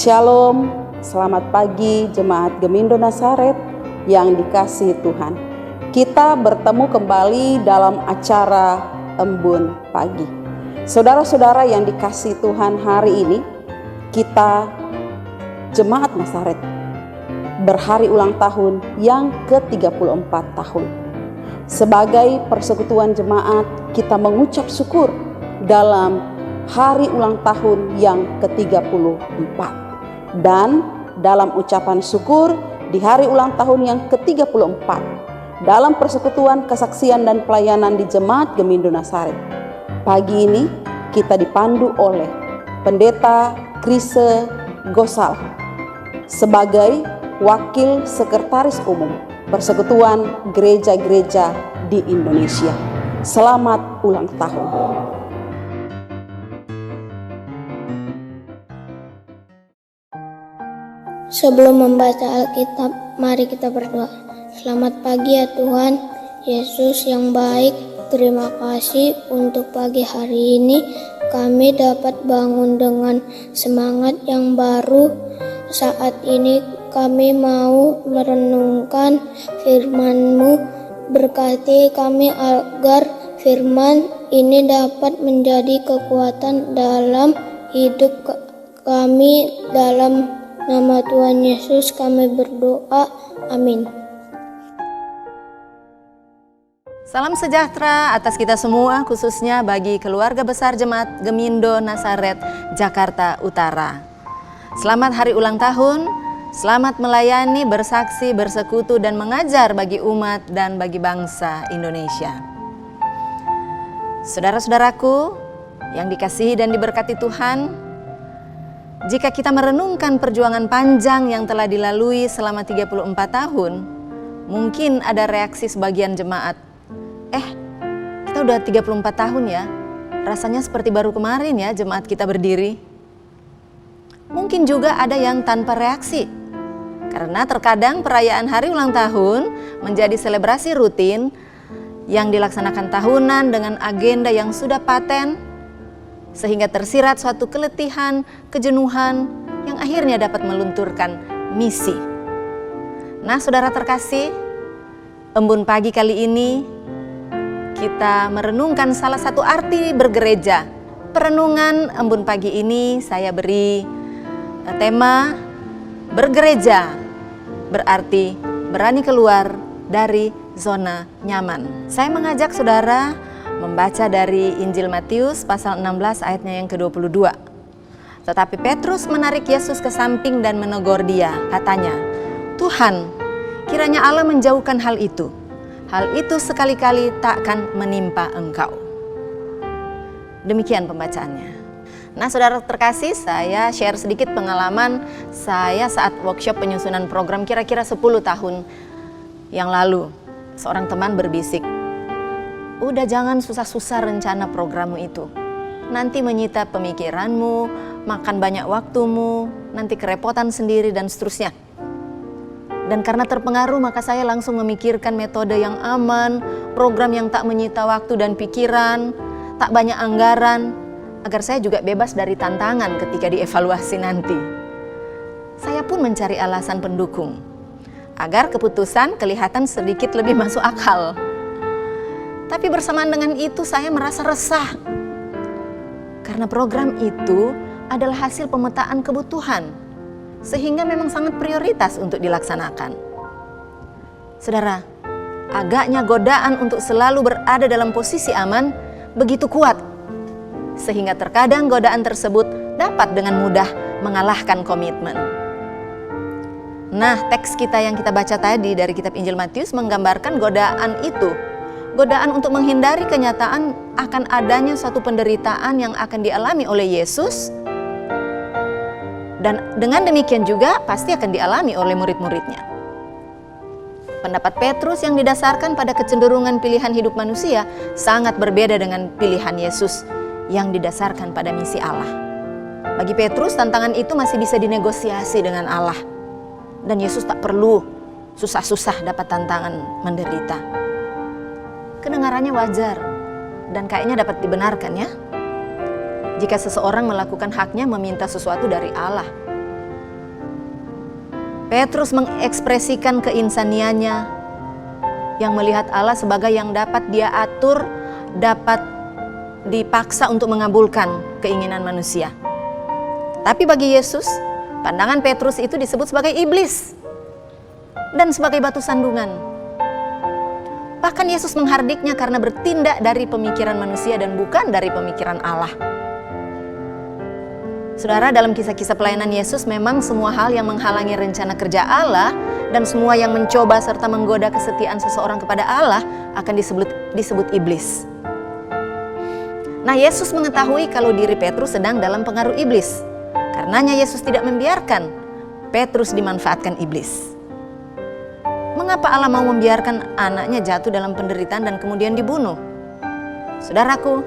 Shalom, selamat pagi jemaat Gemindo Nazaret yang dikasihi Tuhan. Kita bertemu kembali dalam acara Embun Pagi. Saudara-saudara yang dikasihi Tuhan, hari ini kita jemaat Nazaret berhari ulang tahun yang ke-34 tahun. Sebagai persekutuan jemaat, kita mengucap syukur dalam hari ulang tahun yang ke-34. Dan dalam ucapan syukur di hari ulang tahun yang ke-34 dalam persekutuan kesaksian dan pelayanan di Jemaat Gemindo Nazaret, pagi ini kita dipandu oleh Pendeta Krise Gosal sebagai Wakil Sekretaris Umum Persekutuan Gereja-Gereja di Indonesia. Selamat ulang tahun. Sebelum membaca Alkitab, mari kita berdoa. Selamat pagi ya Tuhan, Yesus yang baik. Terima kasih untuk pagi hari ini kami dapat bangun dengan semangat yang baru. Saat ini kami mau merenungkan firman-Mu. Berkati kami agar firman ini dapat menjadi kekuatan dalam hidup kami. Dalam nama Tuhan Yesus kami berdoa, amin. Salam sejahtera atas kita semua, khususnya bagi keluarga besar Jemaat Gemindo Nazaret Jakarta Utara. Selamat hari ulang tahun, selamat melayani, bersaksi, bersekutu, dan mengajar bagi umat dan bagi bangsa Indonesia. Saudara-saudaraku yang dikasihi dan diberkati Tuhan, jika kita merenungkan perjuangan panjang yang telah dilalui selama 34 tahun, mungkin ada reaksi sebagian jemaat. Kita udah 34 tahun ya, rasanya seperti baru kemarin ya jemaat kita berdiri. Mungkin juga ada yang tanpa reaksi, karena terkadang perayaan hari ulang tahun menjadi selebrasi rutin yang dilaksanakan tahunan dengan agenda yang sudah paten, sehingga tersirat suatu keletihan, kejenuhan yang akhirnya dapat melunturkan misi. Nah, saudara terkasih, Embun Pagi kali ini kita merenungkan salah satu arti bergereja. Perenungan Embun Pagi ini saya beri tema bergereja, berarti berani keluar dari zona nyaman. Saya mengajak saudara membaca dari Injil Matius pasal 16 ayatnya yang ke-22. Tetapi Petrus menarik Yesus ke samping dan menegur dia, katanya, "Tuhan, kiranya Allah menjauhkan hal itu. Hal itu sekali-kali takkan menimpa engkau." Demikian pembacaannya. Nah, saudara terkasih, saya share sedikit pengalaman saya saat workshop penyusunan program kira-kira 10 tahun yang lalu. Seorang teman berbisik, "Udah jangan susah-susah rencana programmu itu. Nanti menyita pemikiranmu, makan banyak waktumu, nanti kerepotan sendiri dan seterusnya." Dan karena terpengaruh maka saya langsung memikirkan metode yang aman, program yang tak menyita waktu dan pikiran, tak banyak anggaran, agar saya juga bebas dari tantangan ketika dievaluasi nanti. Saya pun mencari alasan pendukung, agar keputusan kelihatan sedikit lebih masuk akal. Tapi bersamaan dengan itu saya merasa resah, karena program itu adalah hasil pemetaan kebutuhan, sehingga memang sangat prioritas untuk dilaksanakan. Saudara, agaknya godaan untuk selalu berada dalam posisi aman begitu kuat, sehingga terkadang godaan tersebut dapat dengan mudah mengalahkan komitmen. Nah, teks kita yang kita baca tadi dari kitab Injil Matius menggambarkan godaan itu. Godaan untuk menghindari kenyataan akan adanya suatu penderitaan yang akan dialami oleh Yesus, dan dengan demikian juga pasti akan dialami oleh murid-muridnya. Pendapat Petrus yang didasarkan pada kecenderungan pilihan hidup manusia sangat berbeda dengan pilihan Yesus yang didasarkan pada misi Allah. Bagi Petrus, tantangan itu masih bisa dinegosiasi dengan Allah, dan Yesus tak perlu susah-susah dapat tantangan menderita. Kedengarannya wajar dan kayaknya dapat dibenarkan ya. Jika seseorang melakukan haknya meminta sesuatu dari Allah, Petrus mengekspresikan keinsaniannya yang melihat Allah sebagai yang dapat dia atur, dapat dipaksa untuk mengabulkan keinginan manusia. Tapi bagi Yesus, pandangan Petrus itu disebut sebagai iblis dan sebagai batu sandungan. Bahkan Yesus menghardiknya karena bertindak dari pemikiran manusia dan bukan dari pemikiran Allah. Saudara, dalam kisah-kisah pelayanan Yesus memang semua hal yang menghalangi rencana kerja Allah dan semua yang mencoba serta menggoda kesetiaan seseorang kepada Allah akan disebut iblis. Nah, Yesus mengetahui kalau diri Petrus sedang dalam pengaruh iblis. Karenanya Yesus tidak membiarkan Petrus dimanfaatkan iblis. Mengapa Allah mau membiarkan anaknya jatuh dalam penderitaan dan kemudian dibunuh? Saudaraku,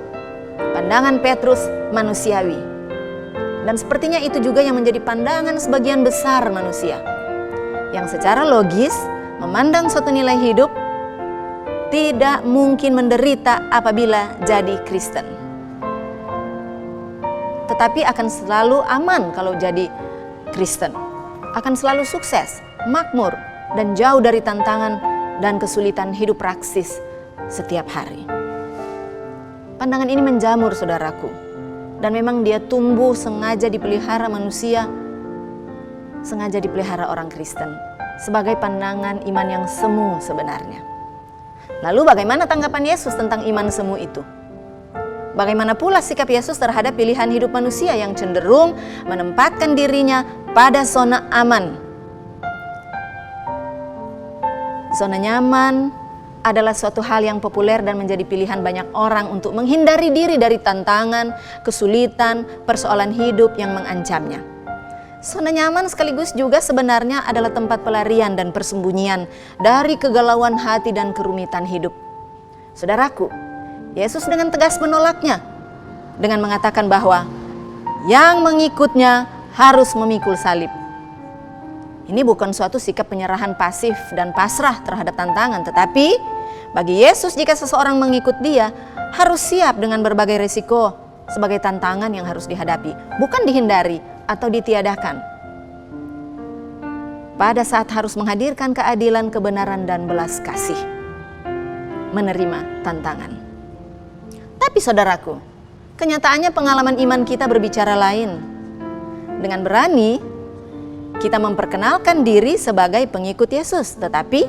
pandangan Petrus manusiawi. Dan sepertinya itu juga yang menjadi pandangan sebagian besar manusia. Yang secara logis memandang suatu nilai hidup tidak mungkin menderita apabila jadi Kristen. Tetapi akan selalu aman kalau jadi Kristen. Akan selalu sukses, makmur, dan jauh dari tantangan dan kesulitan hidup praksis setiap hari. Pandangan ini menjamur, saudaraku. Dan memang dia tumbuh sengaja dipelihara manusia, sengaja dipelihara orang Kristen, sebagai pandangan iman yang semu sebenarnya. Lalu bagaimana tanggapan Yesus tentang iman semu itu? Bagaimana pula sikap Yesus terhadap pilihan hidup manusia yang cenderung menempatkan dirinya pada zona aman? Zona nyaman adalah suatu hal yang populer dan menjadi pilihan banyak orang untuk menghindari diri dari tantangan, kesulitan, persoalan hidup yang mengancamnya. Zona nyaman sekaligus juga sebenarnya adalah tempat pelarian dan persembunyian dari kegalauan hati dan kerumitan hidup. Saudaraku, Yesus dengan tegas menolaknya dengan mengatakan bahwa yang mengikutnya harus memikul salib. Ini bukan suatu sikap penyerahan pasif dan pasrah terhadap tantangan, tetapi bagi Yesus jika seseorang mengikut dia harus siap dengan berbagai risiko sebagai tantangan yang harus dihadapi, bukan dihindari atau ditiadakan. Pada saat harus menghadirkan keadilan, kebenaran, dan belas kasih, menerima tantangan. Tapi saudaraku, kenyataannya pengalaman iman kita berbicara lain. Dengan berani kita memperkenalkan diri sebagai pengikut Yesus, tetapi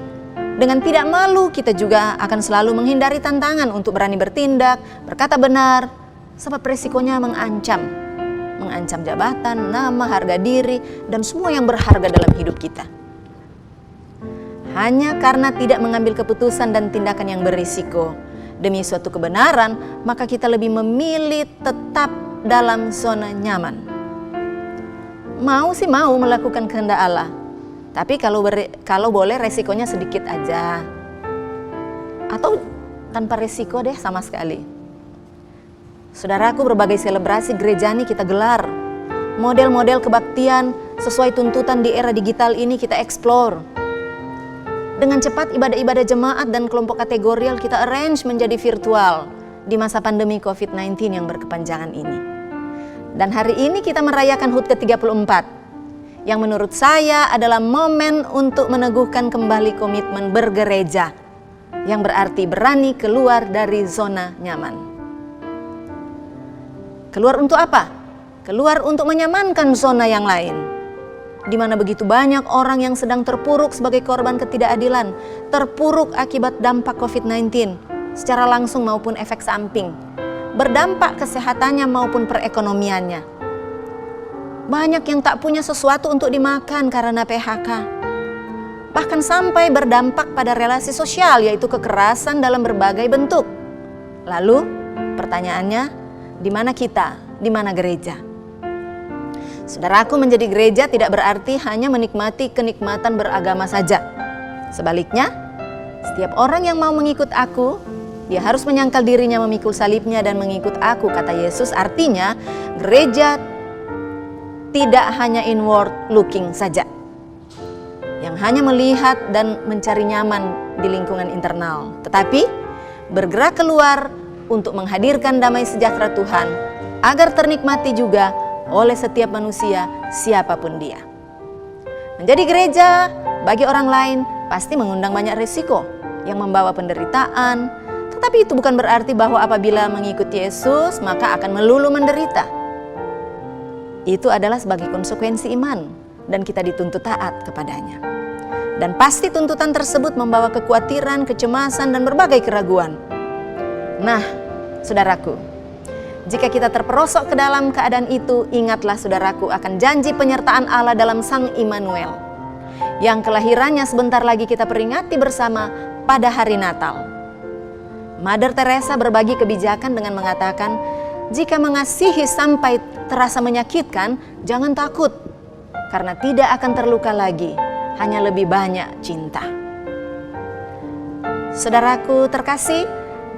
dengan tidak malu kita juga akan selalu menghindari tantangan untuk berani bertindak, berkata benar, sebab resikonya mengancam jabatan, nama, harga diri, dan semua yang berharga dalam hidup kita. Hanya karena tidak mengambil keputusan dan tindakan yang berisiko demi suatu kebenaran, maka kita lebih memilih tetap dalam zona nyaman. Mau sih mau melakukan kehendak Allah, tapi kalau boleh resikonya sedikit aja, atau tanpa resiko deh sama sekali. Saudaraku, berbagai selebrasi gerejani kita gelar, model-model kebaktian sesuai tuntutan di era digital ini kita eksplor. Dengan cepat ibadah-ibadah jemaat dan kelompok kategorial kita arrange menjadi virtual di masa pandemi COVID-19 yang berkepanjangan ini. Dan hari ini kita merayakan HUT ke-34 yang menurut saya adalah momen untuk meneguhkan kembali komitmen bergereja, yang berarti berani keluar dari zona nyaman. Keluar untuk apa? Keluar untuk menyamankan zona yang lain, di mana begitu banyak orang yang sedang terpuruk sebagai korban ketidakadilan, terpuruk akibat dampak COVID-19 secara langsung maupun efek samping, berdampak kesehatannya maupun perekonomiannya. Banyak yang tak punya sesuatu untuk dimakan karena PHK. Bahkan sampai berdampak pada relasi sosial, yaitu kekerasan dalam berbagai bentuk. Lalu pertanyaannya, di mana kita? Di mana gereja? Saudaraku, menjadi gereja tidak berarti hanya menikmati kenikmatan beragama saja. Sebaliknya, setiap orang yang mau mengikut aku, dia harus menyangkal dirinya, memikul salibnya, dan mengikut aku, kata Yesus. Artinya, gereja tidak hanya inward looking saja, yang hanya melihat dan mencari nyaman di lingkungan internal, tetapi bergerak keluar untuk menghadirkan damai sejahtera Tuhan, agar ternikmati juga oleh setiap manusia, siapapun dia. Menjadi gereja bagi orang lain pasti mengundang banyak risiko yang membawa penderitaan. Tetapi itu bukan berarti bahwa apabila mengikuti Yesus maka akan melulu menderita. Itu adalah sebagai konsekuensi iman dan kita dituntut taat kepadanya. Dan pasti tuntutan tersebut membawa kekhawatiran, kecemasan, dan berbagai keraguan. Nah, saudaraku, jika kita terperosok ke dalam keadaan itu, ingatlah saudaraku akan janji penyertaan Allah dalam Sang Immanuel, yang kelahirannya sebentar lagi kita peringati bersama pada hari Natal. Mother Teresa berbagi kebijakan dengan mengatakan, jika mengasihi sampai terasa menyakitkan, jangan takut, karena tidak akan terluka lagi, hanya lebih banyak cinta. Saudaraku terkasih,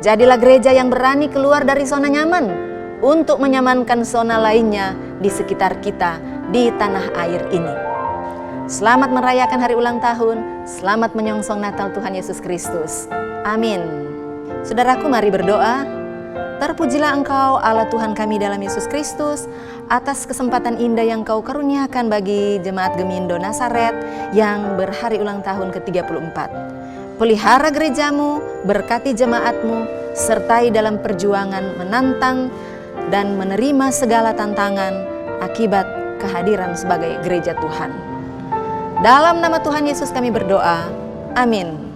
jadilah gereja yang berani keluar dari zona nyaman untuk menyamankan zona lainnya di sekitar kita di tanah air ini. Selamat merayakan hari ulang tahun, selamat menyongsong Natal Tuhan Yesus Kristus. Amin. Saudaraku, mari berdoa. Terpujilah Engkau Allah Tuhan kami dalam Yesus Kristus atas kesempatan indah yang Kau karuniakan bagi Jemaat Gemindo Nazaret yang berhari ulang tahun ke-34. Pelihara gerejamu, berkati jemaatmu, sertai dalam perjuangan menantang dan menerima segala tantangan akibat kehadiran sebagai gereja Tuhan. Dalam nama Tuhan Yesus kami berdoa. Amin.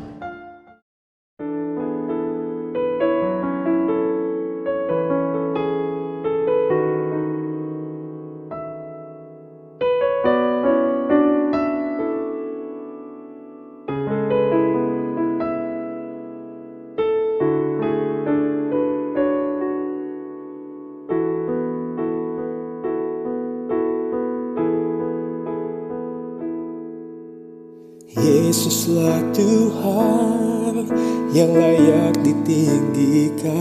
Yesuslah Tuhan yang layak ditinggikan,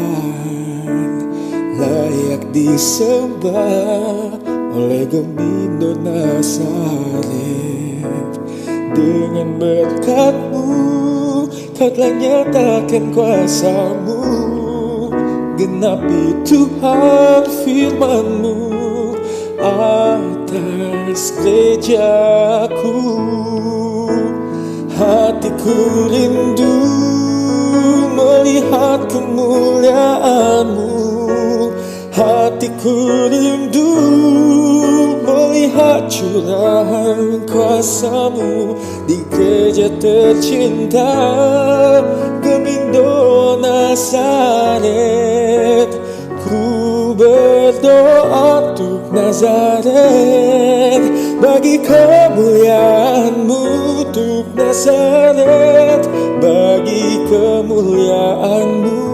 layak disembah oleh Gemindo Nazaret. Dengan berkat-Mu Kau telah nyatakan kuasa-Mu, genapi Tuhan firman-Mu atas gerejaku. Hatiku rindu melihat kemuliaan-Mu, hatiku rindu melihat curahan kuasa-Mu di gereja tercinta Gemindo Nazaret. Ku berdoa untuk Nazaret, bagi kemuliaan-Mu untuk Nazaret, bagi kemuliaan-Mu